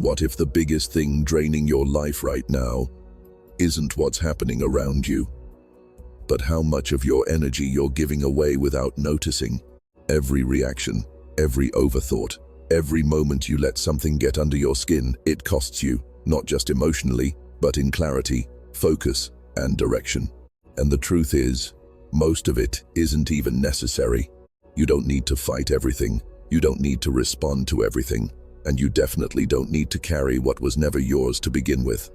What if the biggest thing draining your life right now isn't what's happening around you, but how much of your energy you're giving away without noticing? Every reaction, every overthought, every moment you let something get under your skin, it costs you, not just emotionally, but in clarity, focus, and direction. And the truth is, most of it isn't even necessary. You don't need to fight everything, you don't need to respond to everything, and you definitely don't need to carry what was never yours to begin with.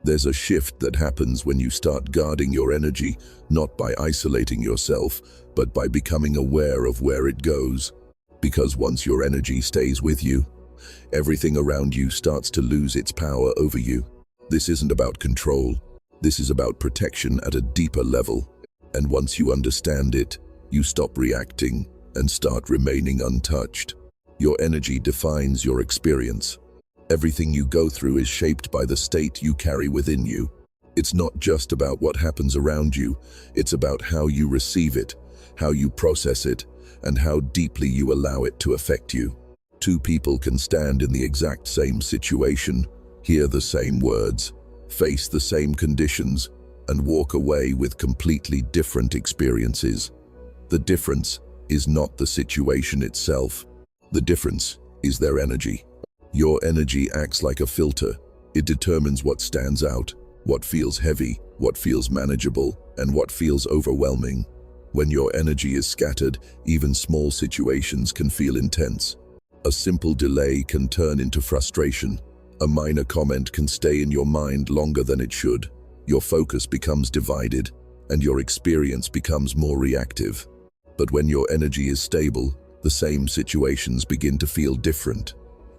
There's a shift that happens when you start guarding your energy, not by isolating yourself, but by becoming aware of where it goes. Because once your energy stays with you, everything around you starts to lose its power over you. This isn't about control. This is about protection at a deeper level. And once you understand it, you stop reacting and start remaining untouched. Your energy defines your experience. Everything you go through is shaped by the state you carry within you. It's not just about what happens around you, it's about how you receive it, how you process it, and how deeply you allow it to affect you. Two people can stand in the exact same situation, hear the same words, face the same conditions, and walk away with completely different experiences. The difference is not the situation itself. The difference is their energy. Your energy acts like a filter. It determines what stands out, what feels heavy, what feels manageable, and what feels overwhelming. When your energy is scattered, even small situations can feel intense. A simple delay can turn into frustration. A minor comment can stay in your mind longer than it should. Your focus becomes divided, and your experience becomes more reactive. But when your energy is stable, the same situations begin to feel different.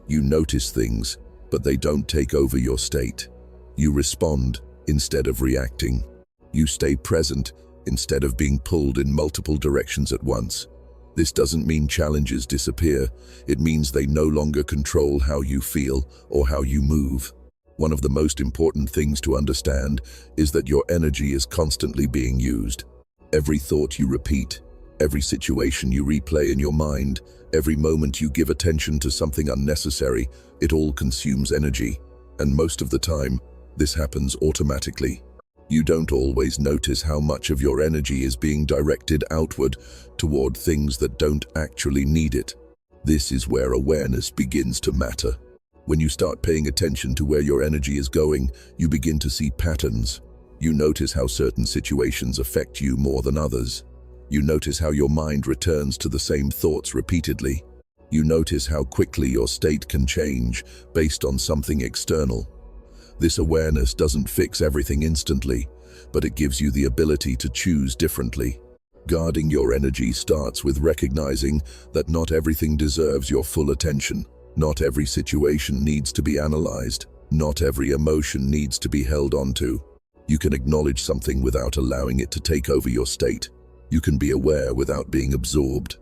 You notice things, but they don't take over your state. You respond instead of reacting. You stay present instead of being pulled in multiple directions at once. This doesn't mean challenges disappear. It means they no longer control how you feel or how you move. One of the most important things to understand is that your energy is constantly being used. Every thought you repeat, every situation you replay in your mind, every moment you give attention to something unnecessary, it all consumes energy. And most of the time, this happens automatically. You don't always notice how much of your energy is being directed outward toward things that don't actually need it. This is where awareness begins to matter. When you start paying attention to where your energy is going, you begin to see patterns. You notice how certain situations affect you more than others. You notice how your mind returns to the same thoughts repeatedly. You notice how quickly your state can change based on something external. This awareness doesn't fix everything instantly, but it gives you the ability to choose differently. Guarding your energy starts with recognizing that not everything deserves your full attention. Not every situation needs to be analyzed. Not every emotion needs to be held onto. You can acknowledge something without allowing it to take over your state. You can be aware without being absorbed.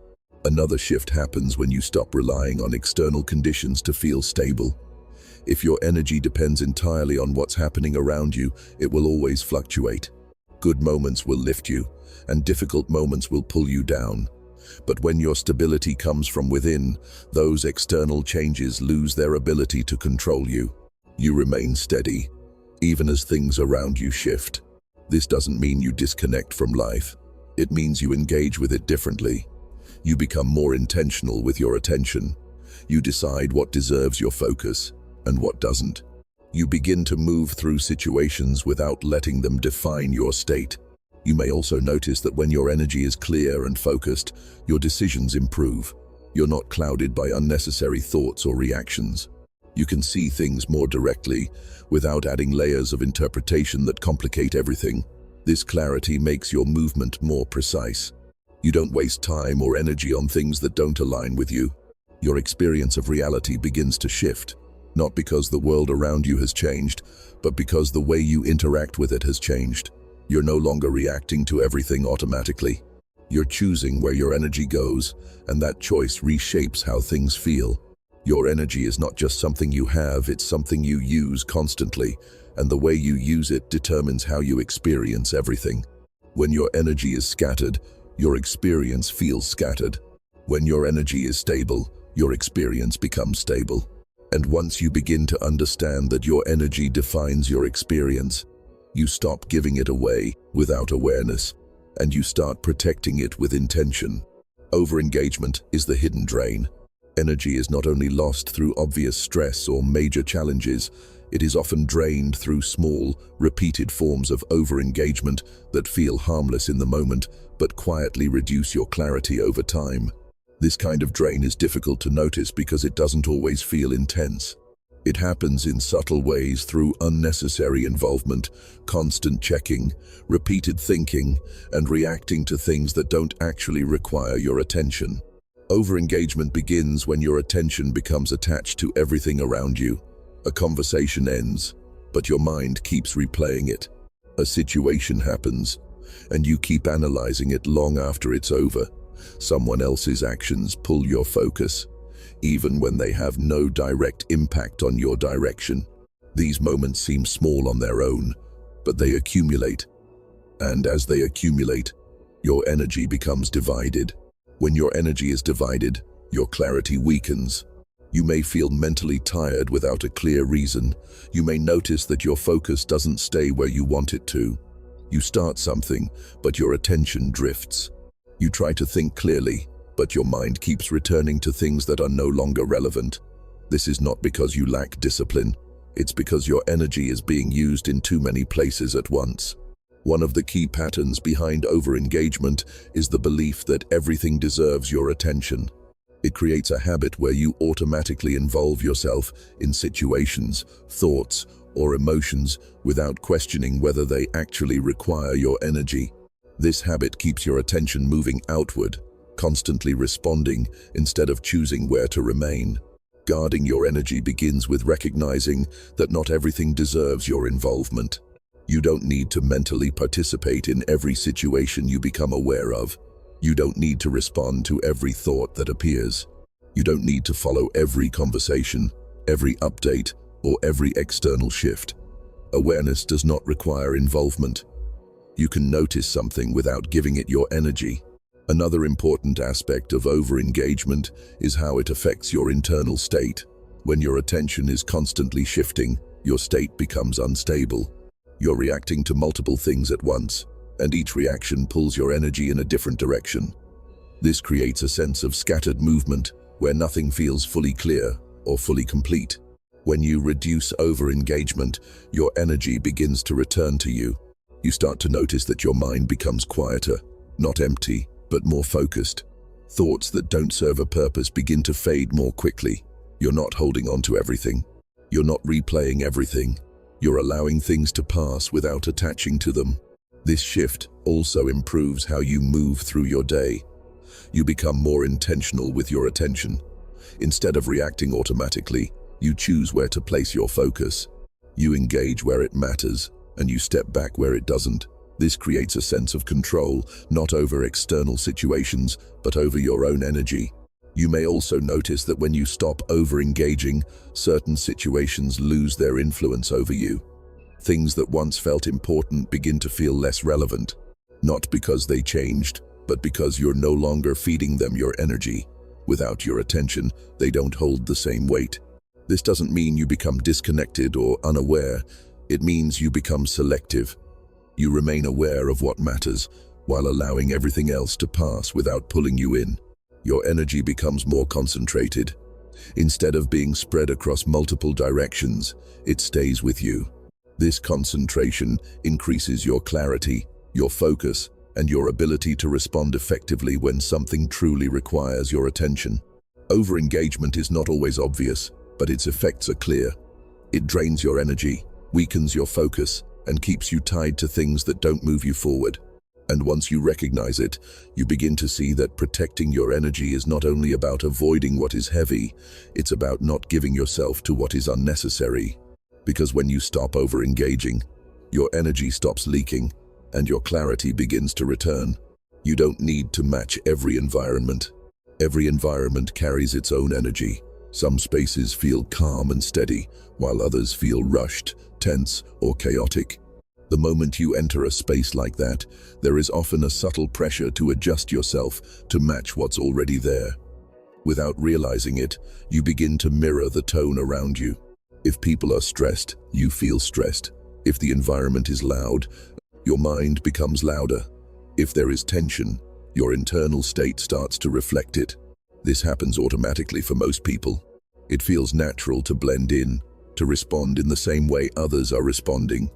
Another shift happens when you stop relying on external conditions to feel stable. If your energy depends entirely on what's happening around you, it will always fluctuate. Good moments will lift you, and difficult moments will pull you down. But when your stability comes from within, those external changes lose their ability to control you. You remain steady, even as things around you shift. This doesn't mean you disconnect from life. It means you engage with it differently. You become more intentional with your attention. You decide what deserves your focus and what doesn't. You begin to move through situations without letting them define your state. You may also notice that when your energy is clear and focused, your decisions improve. You're not clouded by unnecessary thoughts or reactions. You can see things more directly, without adding layers of interpretation that complicate everything. This clarity makes your movement more precise. You don't waste time or energy on things that don't align with you. Your experience of reality begins to shift, not because the world around you has changed, but because the way you interact with it has changed. You're no longer reacting to everything automatically. You're choosing where your energy goes, and that choice reshapes how things feel. Your energy is not just something you have, it's something you use constantly, and the way you use it determines how you experience everything. When your energy is scattered, your experience feels scattered. When your energy is stable, your experience becomes stable. And once you begin to understand that your energy defines your experience, you stop giving it away without awareness, and you start protecting it with intention. Overengagement is the hidden drain. Energy is not only lost through obvious stress or major challenges, it is often drained through small, repeated forms of overengagement that feel harmless in the moment, but quietly reduce your clarity over time. This kind of drain is difficult to notice because it doesn't always feel intense. It happens in subtle ways through unnecessary involvement, constant checking, repeated thinking, and reacting to things that don't actually require your attention. Overengagement begins when your attention becomes attached to everything around you. A conversation ends, but your mind keeps replaying it. A situation happens, and you keep analyzing it long after it's over. Someone else's actions pull your focus, even when they have no direct impact on your direction. These moments seem small on their own, but they accumulate. And as they accumulate, your energy becomes divided. When your energy is divided, your clarity weakens. You may feel mentally tired without a clear reason. You may notice that your focus doesn't stay where you want it to. You start something, but your attention drifts. You try to think clearly, but your mind keeps returning to things that are no longer relevant. This is not because you lack discipline. It's because your energy is being used in too many places at once. One of the key patterns behind overengagement is the belief that everything deserves your attention. It creates a habit where you automatically involve yourself in situations, thoughts, or emotions without questioning whether they actually require your energy. This habit keeps your attention moving outward, constantly responding instead of choosing where to remain. Guarding your energy begins with recognizing that not everything deserves your involvement. You don't need to mentally participate in every situation you become aware of. You don't need to respond to every thought that appears. You don't need to follow every conversation, every update, or every external shift. Awareness does not require involvement. You can notice something without giving it your energy. Another important aspect of overengagement is how it affects your internal state. When your attention is constantly shifting, your state becomes unstable. You're reacting to multiple things at once, and each reaction pulls your energy in a different direction. This creates a sense of scattered movement, where nothing feels fully clear or fully complete. When you reduce overengagement, your energy begins to return to you. You start to notice that your mind becomes quieter, not empty, but more focused. Thoughts that don't serve a purpose begin to fade more quickly. You're not holding on to everything. You're not replaying everything. You're allowing things to pass without attaching to them. This shift also improves how you move through your day. You become more intentional with your attention. Instead of reacting automatically, you choose where to place your focus. You engage where it matters, and you step back where it doesn't. This creates a sense of control, not over external situations, but over your own energy. You may also notice that when you stop over-engaging, certain situations lose their influence over you. Things that once felt important begin to feel less relevant, not because they changed, but because you're no longer feeding them your energy. Without your attention, they don't hold the same weight. This doesn't mean you become disconnected or unaware. It means you become selective. You remain aware of what matters, while allowing everything else to pass without pulling you in. Your energy becomes more concentrated. Instead of being spread across multiple directions, it stays with you. This concentration increases your clarity, your focus, and your ability to respond effectively when something truly requires your attention. Overengagement is not always obvious, but its effects are clear. It drains your energy, weakens your focus, and keeps you tied to things that don't move you forward. And once you recognize it, you begin to see that protecting your energy is not only about avoiding what is heavy, it's about not giving yourself to what is unnecessary. Because when you stop over-engaging, your energy stops leaking, and your clarity begins to return. You don't need to match every environment. Every environment carries its own energy. Some spaces feel calm and steady, while others feel rushed, tense, or chaotic. The moment you enter a space like that, there is often a subtle pressure to adjust yourself to match what's already there. Without realizing it, you begin to mirror the tone around you. If people are stressed, you feel stressed. If the environment is loud, your mind becomes louder. If there is tension, your internal state starts to reflect it. This happens automatically for most people. It feels natural to blend in, to respond in the same way others are responding.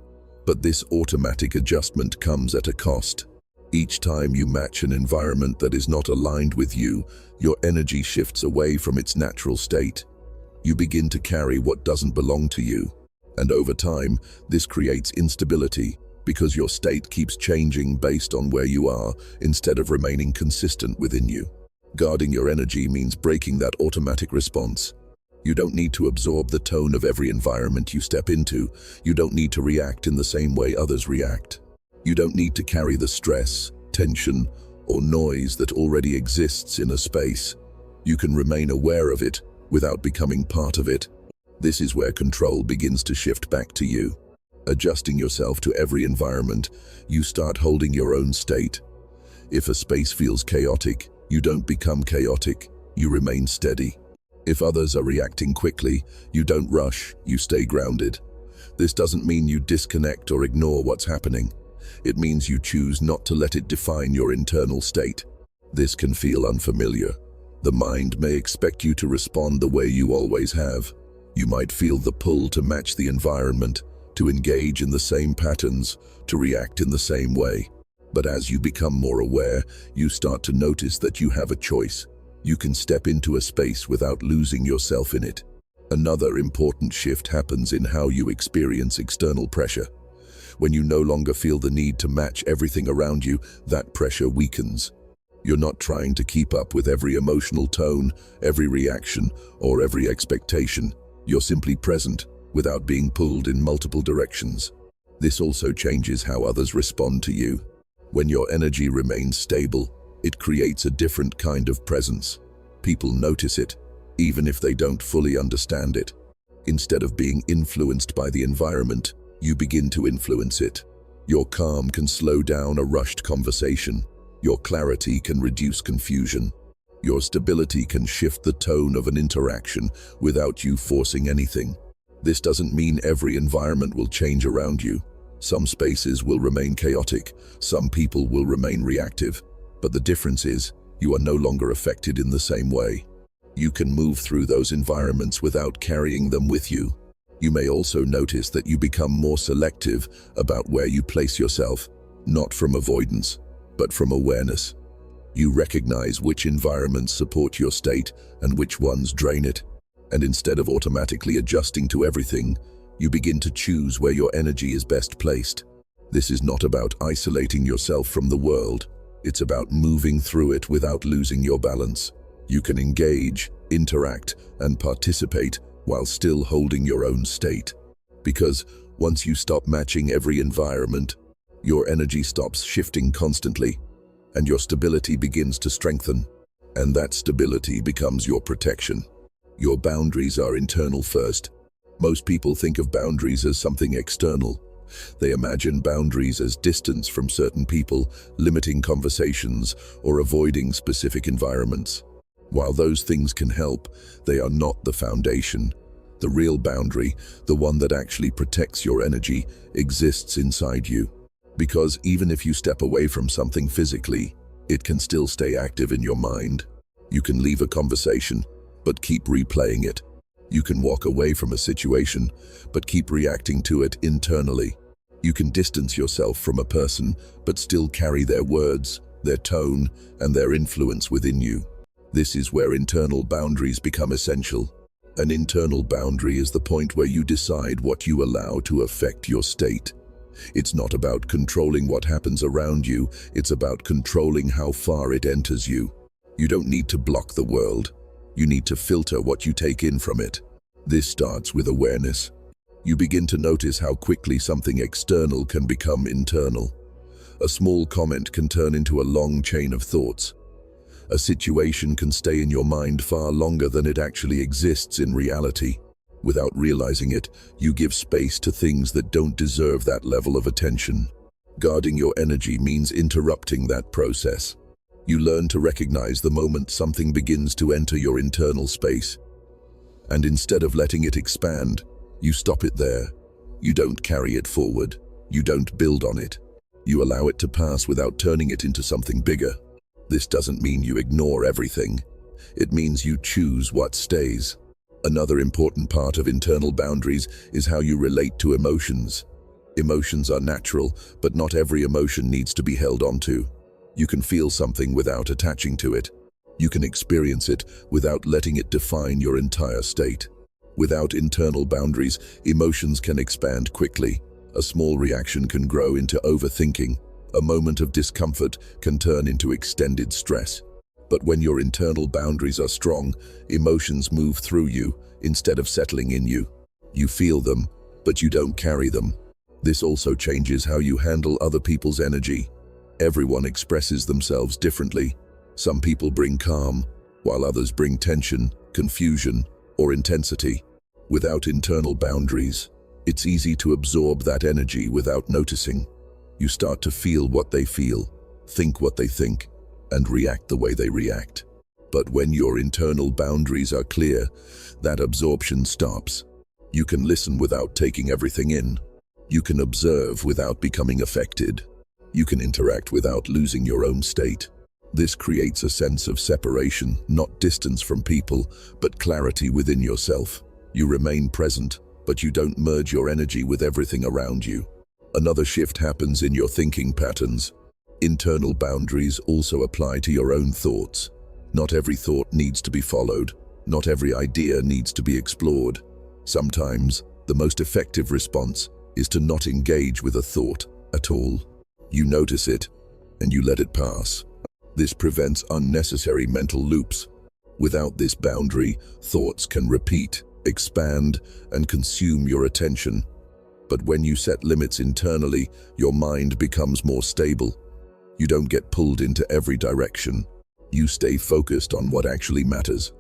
But this automatic adjustment comes at a cost. Each time you match an environment that is not aligned with you, your energy shifts away from its natural state. You begin to carry what doesn't belong to you. And over time, this creates instability because your state keeps changing based on where you are instead of remaining consistent within you. Guarding your energy means breaking that automatic response. You don't need to absorb the tone of every environment you step into. You don't need to react in the same way others react. You don't need to carry the stress, tension, or noise that already exists in a space. You can remain aware of it without becoming part of it. This is where control begins to shift back to you. Adjusting yourself to every environment, you start holding your own state. If a space feels chaotic, you don't become chaotic, you remain steady. If others are reacting quickly, you don't rush, you stay grounded. This doesn't mean you disconnect or ignore what's happening. It means you choose not to let it define your internal state. This can feel unfamiliar. The mind may expect you to respond the way you always have. You might feel the pull to match the environment, to engage in the same patterns, to react in the same way. But as you become more aware, you start to notice that you have a choice. You can step into a space without losing yourself in it. Another important shift happens in how you experience external pressure. When you no longer feel the need to match everything around you, that pressure weakens. You're not trying to keep up with every emotional tone, every reaction, or every expectation. You're simply present, without being pulled in multiple directions. This also changes how others respond to you. When your energy remains stable, it creates a different kind of presence. People notice it, even if they don't fully understand it. Instead of being influenced by the environment, you begin to influence it. Your calm can slow down a rushed conversation. Your clarity can reduce confusion. Your stability can shift the tone of an interaction without you forcing anything. This doesn't mean every environment will change around you. Some spaces will remain chaotic, some people will remain reactive. But the difference is, you are no longer affected in the same way. You can move through those environments without carrying them with you. You may also notice that you become more selective about where you place yourself, not from avoidance, but from awareness. You recognize which environments support your state and which ones drain it. And instead of automatically adjusting to everything, you begin to choose where your energy is best placed. This is not about isolating yourself from the world. It's about moving through it without losing your balance. You can engage, interact, and participate while still holding your own state. Because once you stop matching every environment, your energy stops shifting constantly, and your stability begins to strengthen. And that stability becomes your protection. Your boundaries are internal first. Most people think of boundaries as something external. They imagine boundaries as distance from certain people, limiting conversations, or avoiding specific environments. While those things can help, they are not the foundation. The real boundary, the one that actually protects your energy, exists inside you. Because even if you step away from something physically, it can still stay active in your mind. You can leave a conversation, but keep replaying it. You can walk away from a situation, but keep reacting to it internally. You can distance yourself from a person, but still carry their words, their tone, and their influence within you. This is where internal boundaries become essential. An internal boundary is the point where you decide what you allow to affect your state. It's not about controlling what happens around you, it's about controlling how far it enters you. You don't need to block the world. You need to filter what you take in from it. This starts with awareness. You begin to notice how quickly something external can become internal. A small comment can turn into a long chain of thoughts. A situation can stay in your mind far longer than it actually exists in reality. Without realizing it, you give space to things that don't deserve that level of attention. Guarding your energy means interrupting that process. You learn to recognize the moment something begins to enter your internal space. And instead of letting it expand, you stop it there. You don't carry it forward. You don't build on it. You allow it to pass without turning it into something bigger. This doesn't mean you ignore everything. It means you choose what stays. Another important part of internal boundaries is how you relate to emotions. Emotions are natural, but not every emotion needs to be held onto. You can feel something without attaching to it. You can experience it without letting it define your entire state. Without internal boundaries, emotions can expand quickly. A small reaction can grow into overthinking. A moment of discomfort can turn into extended stress. But when your internal boundaries are strong, emotions move through you instead of settling in you. You feel them, but you don't carry them. This also changes how you handle other people's energy. Everyone expresses themselves differently. Some people bring calm, while others bring tension, confusion, or intensity. Without internal boundaries, it's easy to absorb that energy without noticing. You start to feel what they feel, think what they think, and react the way they react. But when your internal boundaries are clear, that absorption stops. You can listen without taking everything in. You can observe without becoming affected. You can interact without losing your own state. This creates a sense of separation, not distance from people, but clarity within yourself. You remain present, but you don't merge your energy with everything around you. Another shift happens in your thinking patterns. Internal boundaries also apply to your own thoughts. Not every thought needs to be followed. Not every idea needs to be explored. Sometimes, the most effective response is to not engage with a thought at all. You notice it, and you let it pass. This prevents unnecessary mental loops. Without this boundary, thoughts can repeat, expand, and consume your attention. But when you set limits internally, your mind becomes more stable. You don't get pulled into every direction. You stay focused on what actually matters.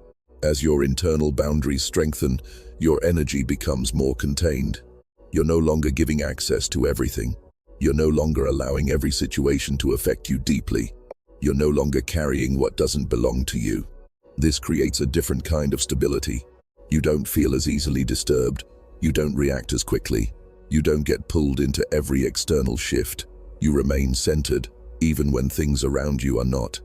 As your internal boundaries strengthen, your energy becomes more contained. You're no longer giving access to everything. You're no longer allowing every situation to affect you deeply. You're no longer carrying what doesn't belong to you. This creates a different kind of stability. You don't feel as easily disturbed. You don't react as quickly. You don't get pulled into every external shift. You remain centered, even when things around you are not.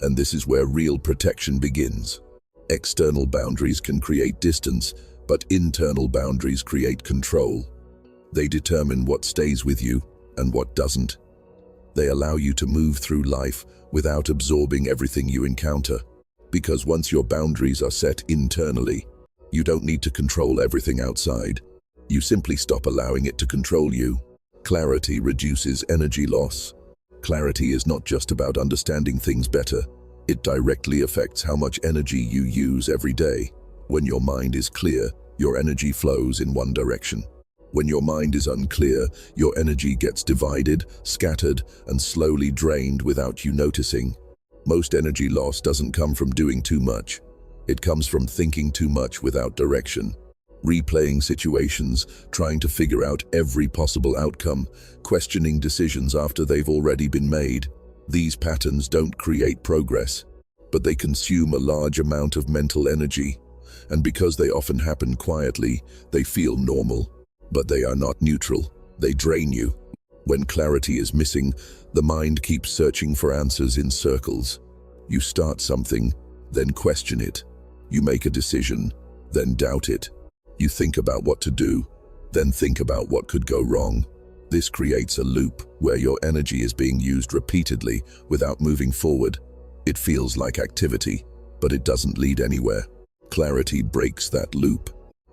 And this is where real protection begins. External boundaries can create distance, but internal boundaries create control. They determine what stays with you and what doesn't. They allow you to move through life without absorbing everything you encounter. Because once your boundaries are set internally, you don't need to control everything outside. You simply stop allowing it to control you. Clarity reduces energy loss. Clarity is not just about understanding things better. It directly affects how much energy you use every day. When your mind is clear, your energy flows in one direction. When your mind is unclear, your energy gets divided, scattered, and slowly drained without you noticing. Most energy loss doesn't come from doing too much. It comes from thinking too much without direction. Replaying situations, trying to figure out every possible outcome, questioning decisions after they've already been made. These patterns don't create progress, but they consume a large amount of mental energy. And because they often happen quietly, they feel normal. But they are not neutral. They drain you. When clarity is missing, the mind keeps searching for answers in circles. You start something, then question it. You make a decision, then doubt it. You think about what to do, then think about what could go wrong. This creates a loop where your energy is being used repeatedly without moving forward. It feels like activity, but it doesn't lead anywhere. Clarity breaks that loop.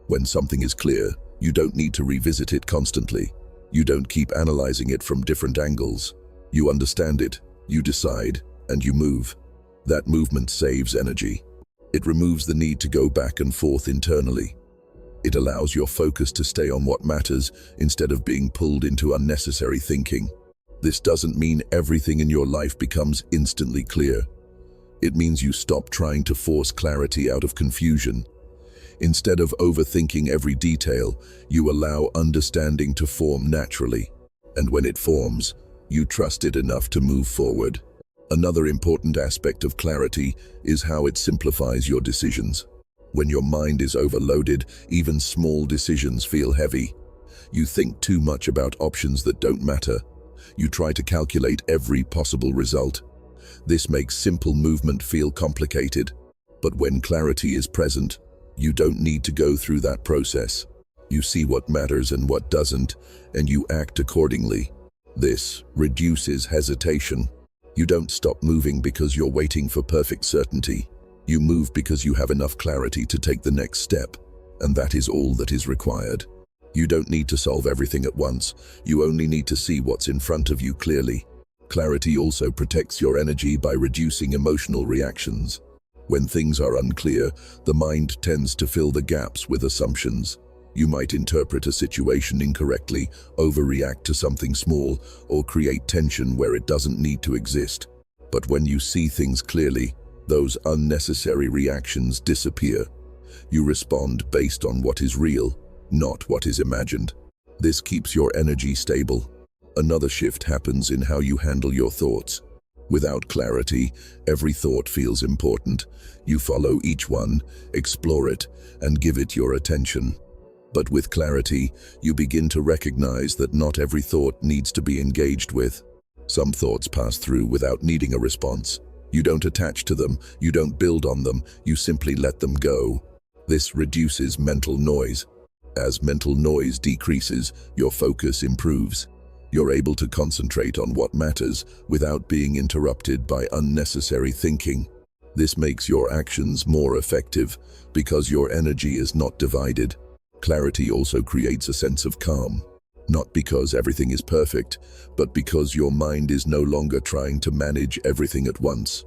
When something is clear, you don't need to revisit it constantly. You don't keep analyzing it from different angles. You understand it, you decide, and you move. That movement saves energy. It removes the need to go back and forth internally. It allows your focus to stay on what matters instead of being pulled into unnecessary thinking. This doesn't mean everything in your life becomes instantly clear. It means you stop trying to force clarity out of confusion. Instead of overthinking every detail, you allow understanding to form naturally. And when it forms, you trust it enough to move forward. Another important aspect of clarity is how it simplifies your decisions. When your mind is overloaded, even small decisions feel heavy. You think too much about options that don't matter. You try to calculate every possible result. This makes simple movement feel complicated. But when clarity is present, you don't need to go through that process. You see what matters and what doesn't, and you act accordingly. This reduces hesitation. You don't stop moving because you're waiting for perfect certainty. You move because you have enough clarity to take the next step, and that is all that is required. You don't need to solve everything at once. You only need to see what's in front of you clearly. Clarity also protects your energy by reducing emotional reactions. When things are unclear, the mind tends to fill the gaps with assumptions. You might interpret a situation incorrectly, overreact to something small, or create tension where it doesn't need to exist. But when you see things clearly, those unnecessary reactions disappear. You respond based on what is real, not what is imagined. This keeps your energy stable. Another shift happens in how you handle your thoughts. Without clarity, every thought feels important. You follow each one, explore it, and give it your attention. But with clarity, you begin to recognize that not every thought needs to be engaged with. Some thoughts pass through without needing a response. You don't attach to them, you don't build on them, you simply let them go. This reduces mental noise. As mental noise decreases, your focus improves. You're able to concentrate on what matters without being interrupted by unnecessary thinking. This makes your actions more effective because your energy is not divided. Clarity also creates a sense of calm. Not because everything is perfect, but because your mind is no longer trying to manage everything at once.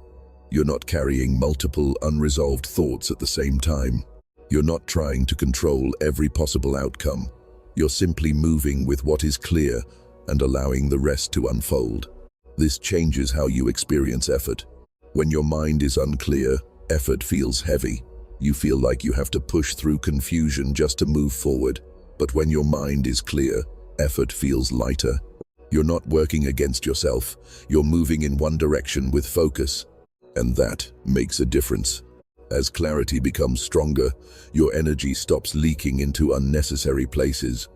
You're not carrying multiple unresolved thoughts at the same time. You're not trying to control every possible outcome. You're simply moving with what is clear and allowing the rest to unfold. This changes how you experience effort. When your mind is unclear, effort feels heavy. You feel like you have to push through confusion just to move forward. But when your mind is clear, effort feels lighter. You're not working against yourself. You're moving in one direction with focus. And that makes a difference. As clarity becomes stronger, your energy stops leaking into unnecessary places.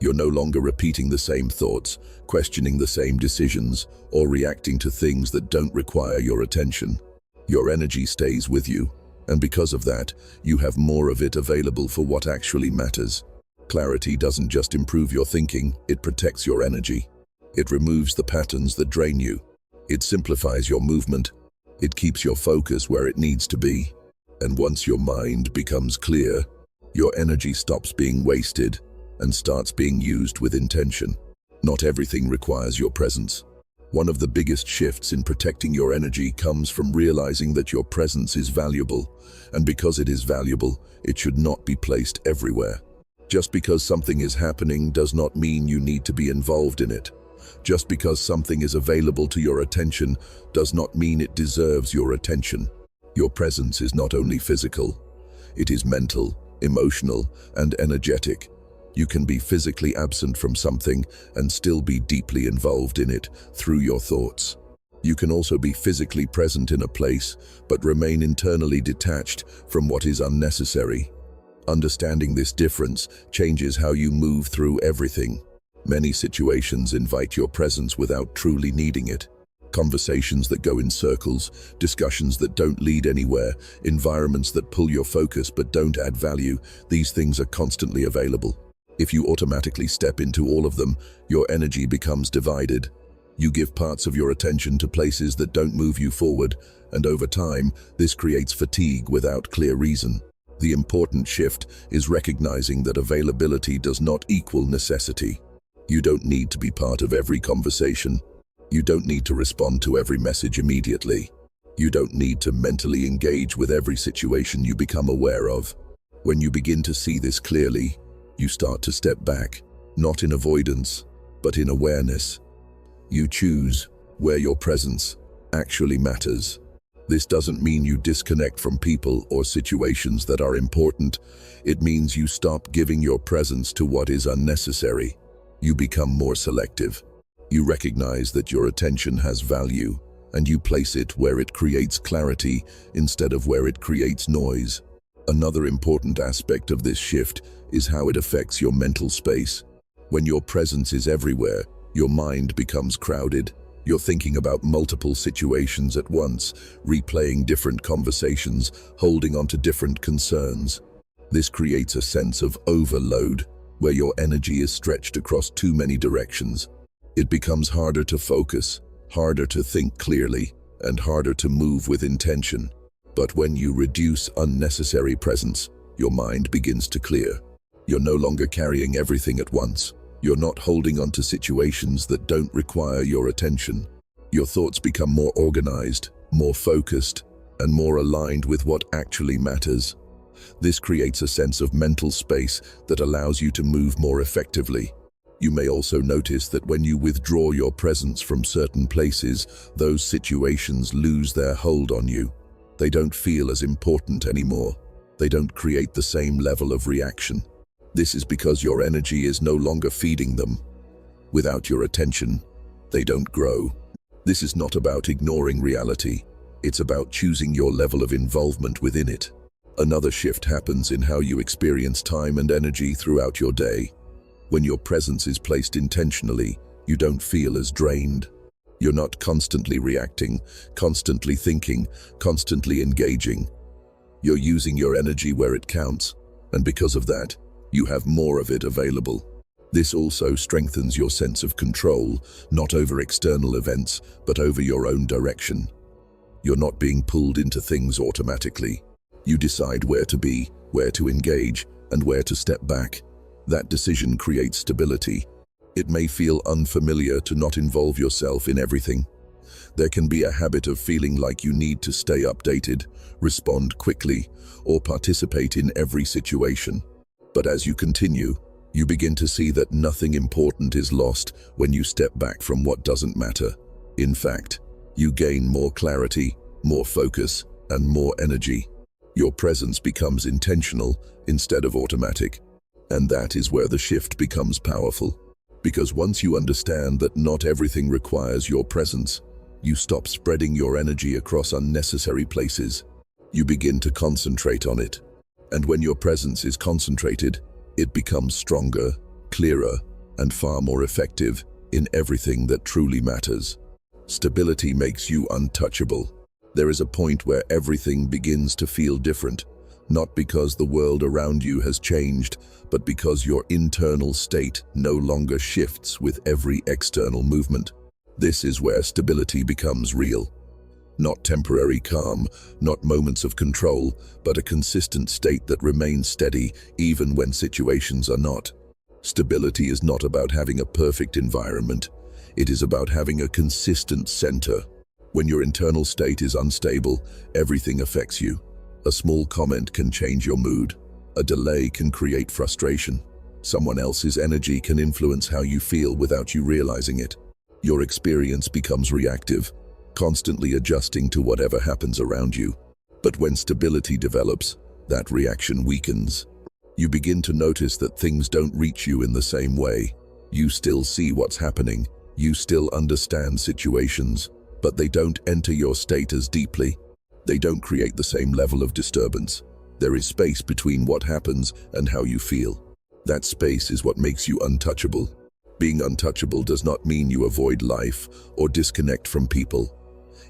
You're no longer repeating the same thoughts, questioning the same decisions, or reacting to things that don't require your attention. Your energy stays with you, and because of that, you have more of it available for what actually matters. Clarity doesn't just improve your thinking, it protects your energy. It removes the patterns that drain you. It simplifies your movement. It keeps your focus where it needs to be. And once your mind becomes clear, your energy stops being wasted and starts being used with intention. Not everything requires your presence. One of the biggest shifts in protecting your energy comes from realizing that your presence is valuable, and because it is valuable, it should not be placed everywhere. Just because something is happening does not mean you need to be involved in it. Just because something is available to your attention does not mean it deserves your attention. Your presence is not only physical, it is mental, emotional, and energetic. You can be physically absent from something and still be deeply involved in it through your thoughts. You can also be physically present in a place, but remain internally detached from what is unnecessary. Understanding this difference changes how you move through everything. Many situations invite your presence without truly needing it. Conversations that go in circles, discussions that don't lead anywhere, environments that pull your focus but don't add value, these things are constantly available. If you automatically step into all of them, your energy becomes divided. You give parts of your attention to places that don't move you forward, and over time, this creates fatigue without clear reason. The important shift is recognizing that availability does not equal necessity. You don't need to be part of every conversation. You don't need to respond to every message immediately. You don't need to mentally engage with every situation you become aware of. When you begin to see this clearly, you start to step back, not in avoidance, but in awareness. You choose where your presence actually matters. This doesn't mean you disconnect from people or situations that are important. It means you stop giving your presence to what is unnecessary. You become more selective. You recognize that your attention has value, and you place it where it creates clarity instead of where it creates noise. Another important aspect of this shift is how it affects your mental space. When your presence is everywhere, your mind becomes crowded. You're thinking about multiple situations at once, replaying different conversations, holding on to different concerns. This creates a sense of overload, where your energy is stretched across too many directions. It becomes harder to focus, harder to think clearly, and harder to move with intention. But when you reduce unnecessary presence, your mind begins to clear. You're no longer carrying everything at once. You're not holding on to situations that don't require your attention. Your thoughts become more organized, more focused, and more aligned with what actually matters. This creates a sense of mental space that allows you to move more effectively. You may also notice that when you withdraw your presence from certain places, those situations lose their hold on you. They don't feel as important anymore. They don't create the same level of reaction. This is because your energy is no longer feeding them. Without your attention, they don't grow. This is not about ignoring reality. It's about choosing your level of involvement within it. Another shift happens in how you experience time and energy throughout your day. When your presence is placed intentionally, you don't feel as drained. You're not constantly reacting, constantly thinking, constantly engaging. You're using your energy where it counts, and because of that, you have more of it available. This also strengthens your sense of control, not over external events, but over your own direction. You're not being pulled into things automatically. You decide where to be, where to engage, and where to step back. That decision creates stability. It may feel unfamiliar to not involve yourself in everything. There can be a habit of feeling like you need to stay updated, respond quickly, or participate in every situation. But as you continue, you begin to see that nothing important is lost when you step back from what doesn't matter. In fact, you gain more clarity, more focus, and more energy. Your presence becomes intentional instead of automatic. And that is where the shift becomes powerful. Because once you understand that not everything requires your presence, you stop spreading your energy across unnecessary places. You begin to concentrate on it. And when your presence is concentrated, it becomes stronger, clearer, and far more effective in everything that truly matters. Stability makes you untouchable. There is a point where everything begins to feel different, not because the world around you has changed, but because your internal state no longer shifts with every external movement. This is where stability becomes real. Not temporary calm, not moments of control, but a consistent state that remains steady even when situations are not. Stability is not about having a perfect environment. It is about having a consistent center. When your internal state is unstable, everything affects you. A small comment can change your mood. A delay can create frustration. Someone else's energy can influence how you feel without you realizing it. Your experience becomes reactive, constantly adjusting to whatever happens around you. But when stability develops, that reaction weakens. You begin to notice that things don't reach you in the same way. You still see what's happening. You still understand situations, but they don't enter your state as deeply. They don't create the same level of disturbance. There is space between what happens and how you feel. That space is what makes you untouchable. Being untouchable does not mean you avoid life or disconnect from people.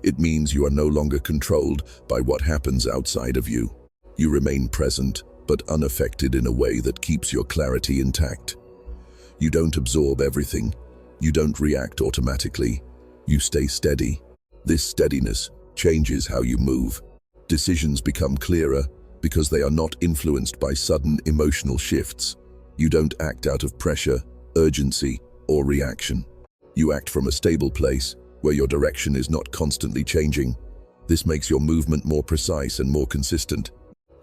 It means you are no longer controlled by what happens outside of you. You remain present, but unaffected in a way that keeps your clarity intact. You don't absorb everything. You don't react automatically. You stay steady. This steadiness changes how you move. Decisions become clearer because they are not influenced by sudden emotional shifts. You don't act out of pressure, urgency, or reaction. You act from a stable place where your direction is not constantly changing. This makes your movement more precise and more consistent.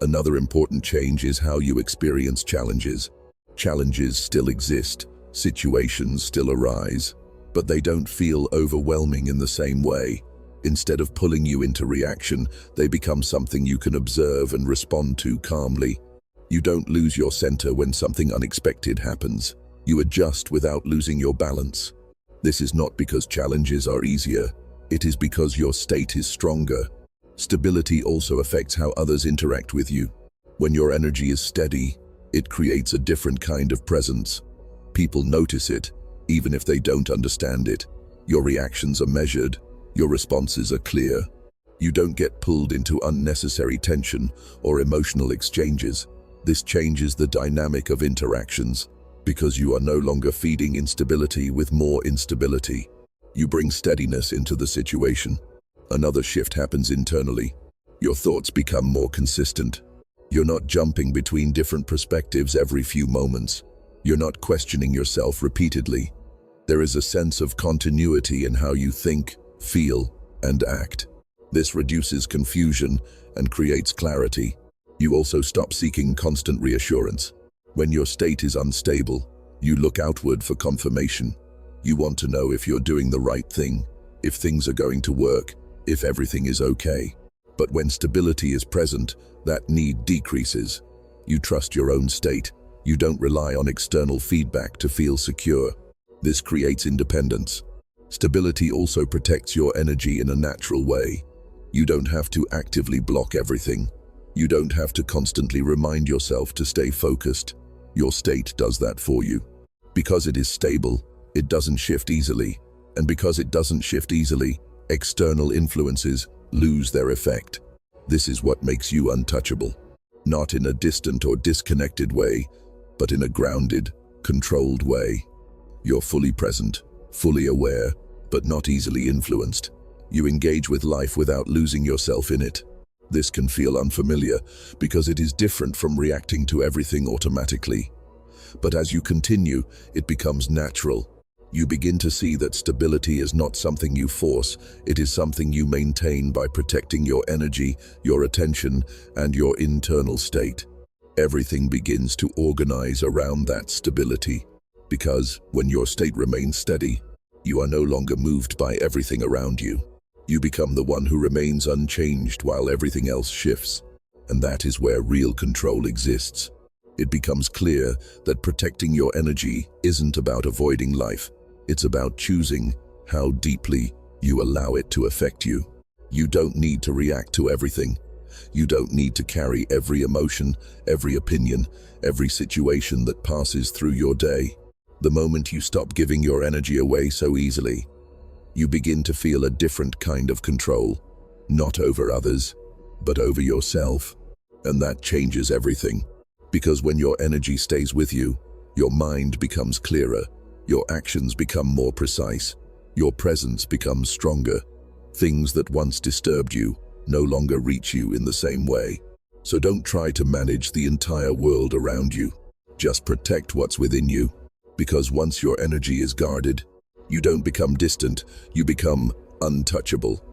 Another important change is how you experience challenges. Challenges still exist, situations still arise, but they don't feel overwhelming in the same way. Instead of pulling you into reaction, they become something you can observe and respond to calmly. You don't lose your center when something unexpected happens. You adjust without losing your balance. This is not because challenges are easier. It is because your state is stronger. Stability also affects how others interact with you. When your energy is steady, it creates a different kind of presence. People notice it, even if they don't understand it. Your reactions are measured, your responses are clear. You don't get pulled into unnecessary tension or emotional exchanges. This changes the dynamic of interactions, because you are no longer feeding instability with more instability. You bring steadiness into the situation. Another shift happens internally. Your thoughts become more consistent. You're not jumping between different perspectives every few moments. You're not questioning yourself repeatedly. There is a sense of continuity in how you think, feel, and act. This reduces confusion and creates clarity. You also stop seeking constant reassurance. When your state is unstable, you look outward for confirmation. You want to know if you're doing the right thing, if things are going to work, if everything is okay. But when stability is present, that need decreases. You trust your own state. You don't rely on external feedback to feel secure. This creates independence. Stability also protects your energy in a natural way. You don't have to actively block everything. You don't have to constantly remind yourself to stay focused. Your state does that for you. Because it is stable, it doesn't shift easily. And because it doesn't shift easily, external influences lose their effect. This is what makes you untouchable. Not in a distant or disconnected way, but in a grounded, controlled way. You're fully present, fully aware, but not easily influenced. You engage with life without losing yourself in it. This can feel unfamiliar because it is different from reacting to everything automatically. But as you continue, it becomes natural. You begin to see that stability is not something you force, it is something you maintain by protecting your energy, your attention, and your internal state. Everything begins to organize around that stability. Because when your state remains steady, you are no longer moved by everything around you. You become the one who remains unchanged while everything else shifts. And that is where real control exists. It becomes clear that protecting your energy isn't about avoiding life. It's about choosing how deeply you allow it to affect you. You don't need to react to everything. You don't need to carry every emotion, every opinion, every situation that passes through your day. The moment you stop giving your energy away so easily, you begin to feel a different kind of control, not over others, but over yourself. And that changes everything. Because when your energy stays with you, your mind becomes clearer, your actions become more precise, your presence becomes stronger. Things that once disturbed you no longer reach you in the same way. So don't try to manage the entire world around you. Just protect what's within you. Because once your energy is guarded, you don't become distant, you become untouchable.